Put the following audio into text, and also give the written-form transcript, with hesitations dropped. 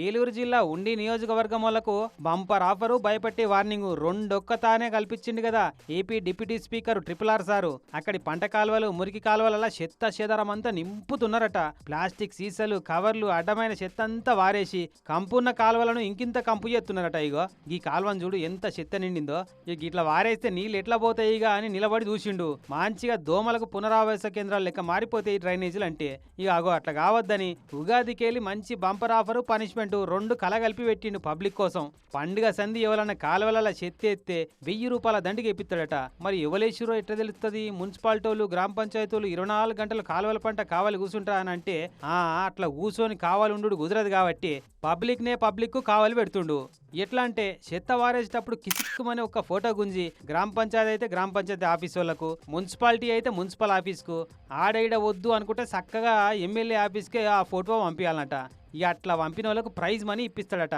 ఏలూరు జిల్లా ఉండి నియోజకవర్గం వాళ్లకు బంపర్ ఆఫరు భయపెట్టే వార్నింగ్ రెండొక్కతానే కల్పించింది కదా AP deputy speaker triple R sir. అక్కడి పంట కాలువలు మురికి కాలువల చెత్త చెదరం అంతా నింపుతున్నారట. ప్లాస్టిక్ సీసాలు కవర్లు అడ్డమైన చెత్త అంతా వారేసి కంపున్న కాలువలను ఇంకింత కంపు చేస్తున్నారట. ఇగో ఈ కాలువను చూడు ఎంత చెత్త నిండిందో. ఇక ఇట్లా వారేస్తే నీళ్ళు ఎట్లా పోతాయిగా అని నిలబడి చూసిండు. మంచిగా దోమలకు పునరావాస కేంద్రాలు లెక్క మారిపోతాయి డ్రైనేజీలు అంటే. ఇక అగో అట్లా కావద్దని ఉగాదికెళ్ళి మంచి బంపర్ ఆఫరు పనిష్మెంట్ రెండు కలగలిపి పెట్టిండు పబ్లిక్ కోసం. పండుగ సంధి ఎవరన్నా కాలువల చెత్త ఎత్తే 1000 రూపాయల దండికి ఎప్పిస్తాడట. మరి ఎవలేశ్వరో ఎట్లా తెలుస్తుంది? మున్సిపాలిటీలు గ్రామ పంచాయతీలు 24 గంటలు కాలువల పంట కావాలి కూర్చుంటా అని అంటే అట్లా కూర్చొని కావాలి ఉండు కుదరదు కాబట్టి పబ్లిక్ కావాలి పెడుతుండు. ఎట్లా అంటే చెత్త వారేసేటప్పుడు కిసిక్కుమని ఒక ఫోటో గుంజి గ్రామ పంచాయతీ అయితే గ్రామ పంచాయతీ ఆఫీస్ వాళ్ళకు, మున్సిపాలిటీ అయితే మున్సిపల్ ఆఫీస్కు, ఆడైడ వద్దు అనుకుంటే చక్కగా ఎమ్మెల్యే ఆఫీస్కే ఆ ఫోటో పంపించాలన్నట. ఇక అట్లా పంపిన వాళ్ళకు ప్రైజ్ మనీ ఇప్పిస్తాడట.